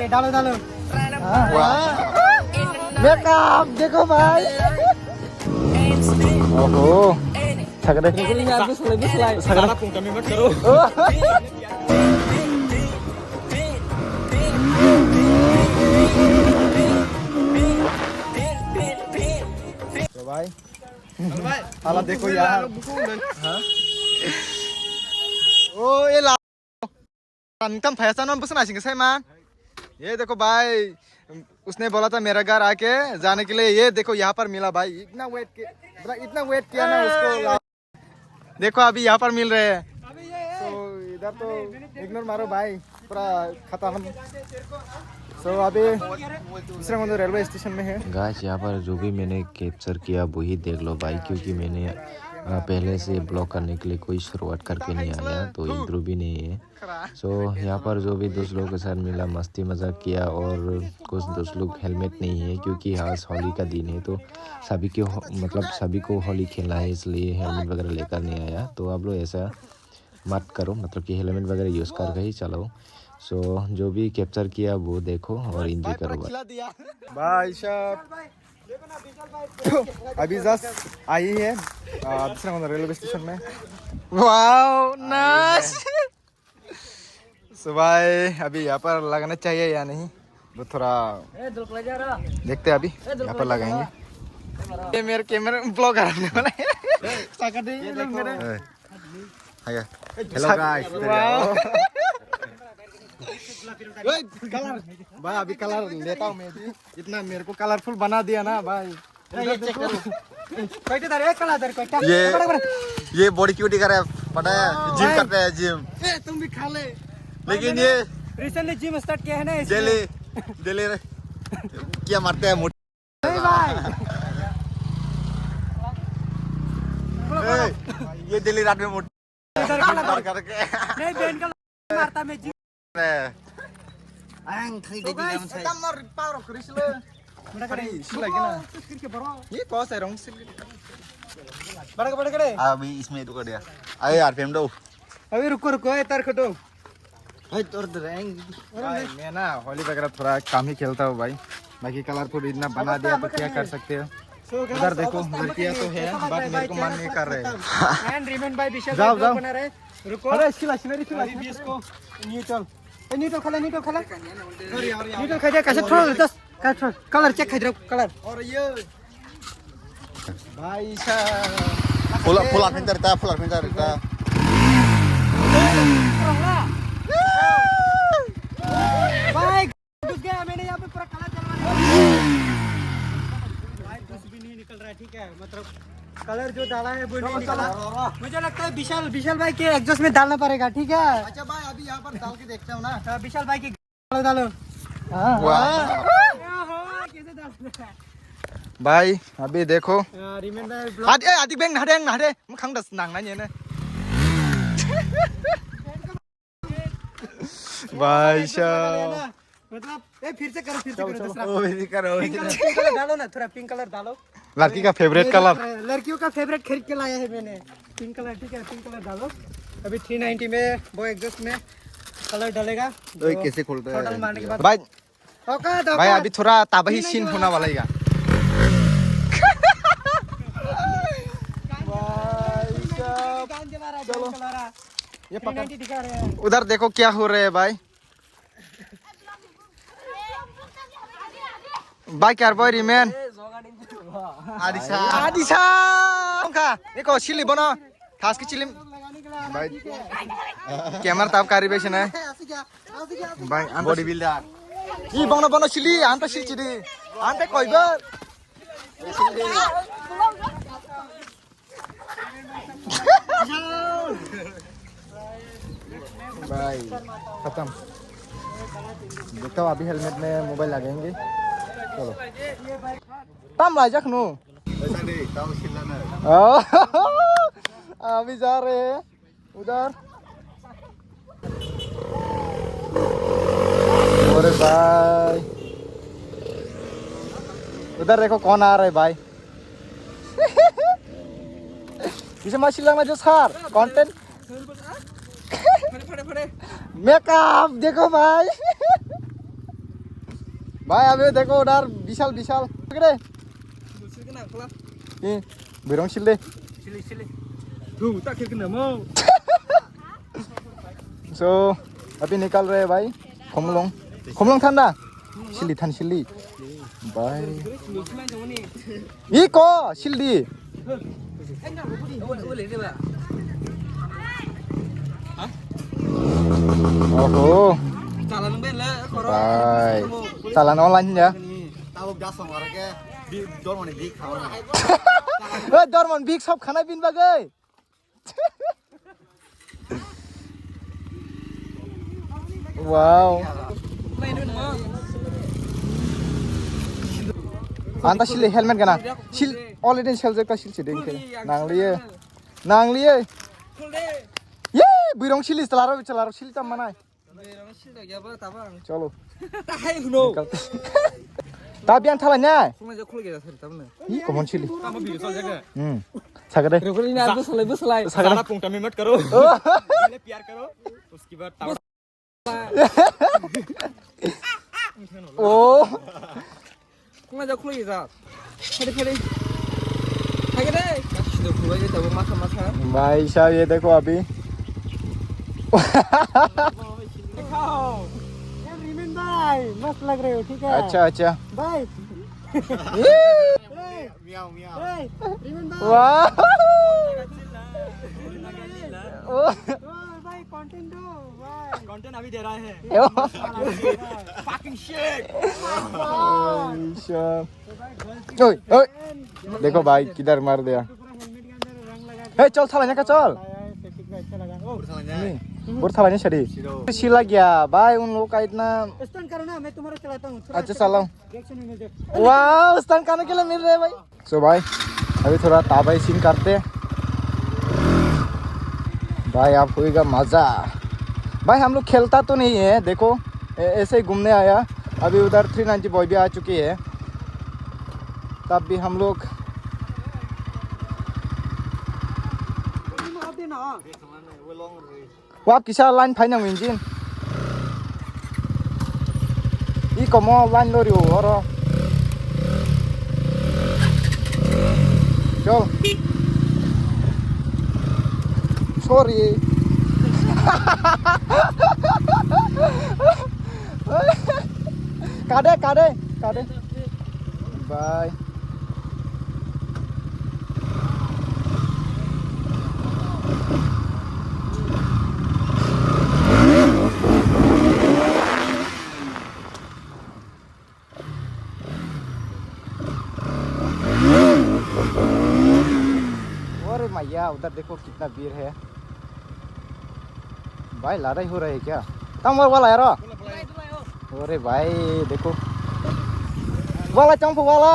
डालो डालो मेकअप देखो भाई ओहो sagade sagada pun kami mat karo तो भाई हालत देखो यार ओ ये कम फैशन में बसना चाहिए मान ये देखो भाई उसने बोला था मेरा घर आके जाने के लिए ये देखो यहाँ पर मिला भाई इतना वेट किया ना उसको देखो अभी यहाँ पर मिल रहे हैं तो इधर तो इग्नोर मारो भाई पूरा खत्म तो अभी दूसरे मंदिर रेलवे स्टेशन में है गाइस यहाँ पर जो भी मैंने कैप्चर किया वही देख लो भाई क्योंकि मैंने पहले से ब्लॉग करने के लिए कोई शुरुआत करके नहीं आया तो इंट्रो भी नहीं है सो यहाँ पर जो भी दोस्त लोगों के साथ मिला मस्ती मजाक किया और कुछ दोस्त लोग हेलमेट नहीं है क्योंकि आज होली का दिन है तो सभी को होली खेलना है इसलिए हेलमेट वगैरह लेकर नहीं आया तो आप लोग ऐसा मत करो मतलब कि हेलमेट वगैरह यूज़ करके ही चलाओ सो जो भी कैप्चर किया वो देखो और एंजॉय करो भाई साहब अभी जस्ट आई है दूसरे मंदिर रेलवे स्टेशन में वाओ नाइस सो भाई अभी यहाँ पर लगाना चाहिए या नहीं वो थोड़ा देखते हैं अभी यहाँ पर लगाएंगे ये मेरे कैमरा ब्लॉग करने वाला है हेलो गाइस कलर भाई अभी कलर लेता हूँ मैं भी इतना मेरे को कलरफुल बना दिया ना भाई ये बॉडी क्यूटी कर रहा है पता है जिम करते हैं जिम तुम भी खा ले लेकिन ये रिसेंटली जिम स्टार्ट किया है ना डेली क्या मारते हैं ये डेली रात में मोटी करके नहीं बहन का मारता मैं जिम ये कौन सा रंग से बड़ा अभी इसमें तो कर दिया अरे यार फेम दो अभी रुको तार खटो मैं ना होली वगैरह थोड़ा कम ही खेलता हूँ भाई बाकी कलरफुल इतना बना दिया तो क्या कर सकते हो उधर देखो लड़कियां तो है बट मेरे को मन नहीं कर रहे जाओ रुको अरे इसको न्यूट्रल खा कैसे थोड़ा कलर चेक कर कलर और ये भाई साहब फुल फिंगर रहता भाई घुस गया मैंने यहाँ पे पूरा कलर चलवा दिया भाई कुछ भी नहीं निकल रहा है ठीक है मतलब कलर जो डाला है वो नहीं निकला मुझे लगता है विशाल भाई के एग्जॉस्ट में डालना पड़ेगा ठीक है अच्छा भाई अभी यहाँ पर डाल के देखता हूँ ना विशाल भाई की डालो कैसे डालना भाई अभी देखो आदि बैंक नादे खांग दस नांगना ये भाई साहब मतलब फिर से करो डालो ना थोड़ा पिंक कलर डालो लड़की का फेवरेट कलर लड़कियों का फेवरेट खरीद के लाया है मैंने पिंक कलर ठीक है पिंक कलर डालो अभी 390 में वो एग्जॉस्ट में कलर डालेगा कैसे खोलते हैं मारने के बाद भाई अभी थोड़ा ताबही सीन होने वाला है ये उधर देखो क्या हो रहा है भाई क्या बॉय रिमेन आदिशा देखो चिल्ली बनो खास की चिल्ली भाई कैमरा ताप कारी बेचना है भाई बॉडी बिल्डर ये बनो चिल्ली आंटा चिल्ली आंटा कोई बार भाई खत्म देखता हूँ अभी हेलमेट में मोबाइल लगाएंगे चलो तम राजा खनो अभी जा रहे हैं उधर अरे भाई उधर देखो कौन आ रहा है भाई bisa masih lama जो सर कंटेंट मेकअप देखो भाई भाई अबे देखो उधर विशाल विशाल पकड़े ये बिरंग सिले सो अभी निकल रहे भाई खोमलोंग खोमलोंग ठंडा सिली थान सिली भाई ये को सिल्दी ओहो भाई चालान online ya Tahu gas sama orang ke di dormon di kawan. ए दरमन बिग सब खाना पिन बागै वाव आंता सिले हेलमेट गना सिल अलरेडी सेल जका सिल सिदे इनके नांगलिए ये बिरंग सिली चलारो सिल तम मनाय चलो ताबियान थालाnya ih komon sili sagade सारा पुंगटा में मत करो पहले प्यार करो उसके बाद ओ भाई साहब ये देखो अभी मस्त लग रहे हो ठीक है अच्छा अच्छा बाय मियाओ मियाओ वाह भाई कंटेंट दो भाई कंटेंट अभी दे रहा है यो fucking shit ओए ओए देखो भाई किधर मार दिया ए चल थालाnya का चल बुर थालाnya सदी सिला गया भाई उन लोग का इतना स्टंट करो ना मैं तुम्हारा चलाता हूँ अच्छा चलाओ रिएक्शन में मुझे वाह स्टंट करने के लिए मिल रहे हैं भाई सो भाई अभी थोड़ा ताबाई सीन करते हैं भाई आप होएगा मजा भाई हम लोग खेलता तो नहीं है देखो ऐसे ही घूमने आया अभी उधर 390 बॉय भी आ चुकी है तब भी हम लोग वो आप किसा लाइन फाइन इंजिन ई कमो लाइन लोरी हो और चल सॉरी कादे बाय अरे मैया उधर देखो कितना भीड़ है भाई लड़ाई हो रही है क्या तम वाला यार अरे भाई देखो वाला चंपू वाला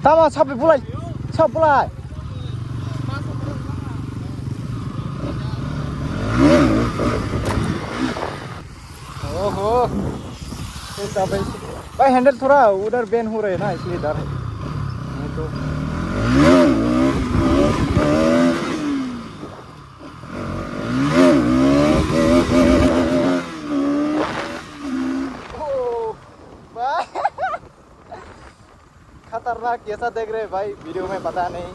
tama sampai mulai ओहो भाई हैंडल थोड़ा उधर बैन हो रहे हैं ना इसलिए डर है नहीं तो खतरनाक कैसा देख रहे हैं भाई वीडियो में पता नहीं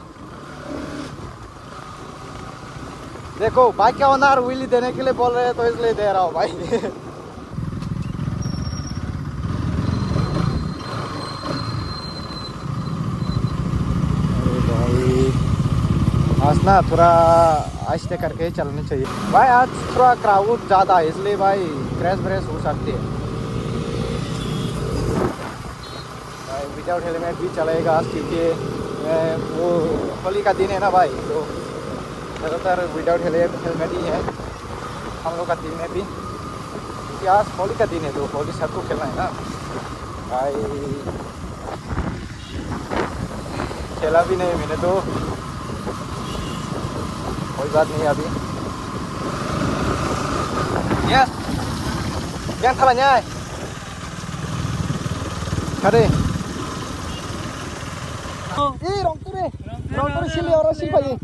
देखो बाइक का ओनर व्हीली देने के लिए बोल रहे हैं तो इसलिए दे रहा हूँ भाई अरे भाई आज ना थोड़ा आहिस्ते करके ही चलना चाहिए भाई आज थोड़ा क्राउड ज़्यादा है इसलिए भाई क्रैश ब्रेश हो सकती है भाई विदाउट हेलमेट भी चलेगा क्योंकि वो होली का दिन है ना भाई तो ज़्यादातर विदाउट हेलमेट ही है हम लोग का टीम में भी क्योंकि आज होली का दिन है तो होली सबको खेलना है ना भाई खेला भी नहीं मैंने तो कोई बात नहीं अभी yes yang salahnya kade rong tur sili orang sili lagi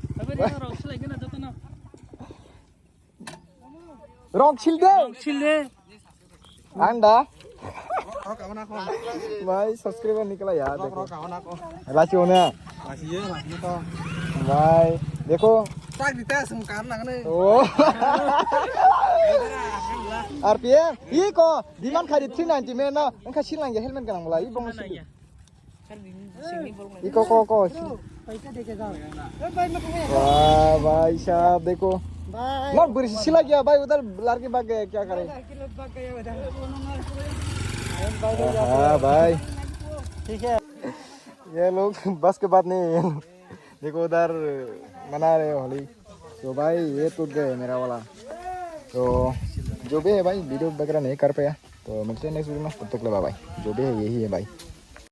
rong sil deh anda भाई सब्सक्राइबर निकला यार देखो लाची होने भाई देखो ओ RPM ये को डिमांड खाली 390 में ना उनका सिलांगे हेलमेट का नाम ला ये बंग सिली ये को पैसा देके जाओ वाह भाई साहब देखो बाय ना बुरी सिला गया भाई उधर लड़के भाग गए क्या करें हाँ भाई ठीक है ये लोग बस के बाद नहीं ये लोग देखो उधर मना रहे होली तो भाई ये टूट गए मेरा वाला तो जो भी है भाई वीडियो वगैरह नहीं कर पाया तो मिलते हैं नेक्स्ट वीडियो में तब तक ले बाय जो भी है यही है भाई।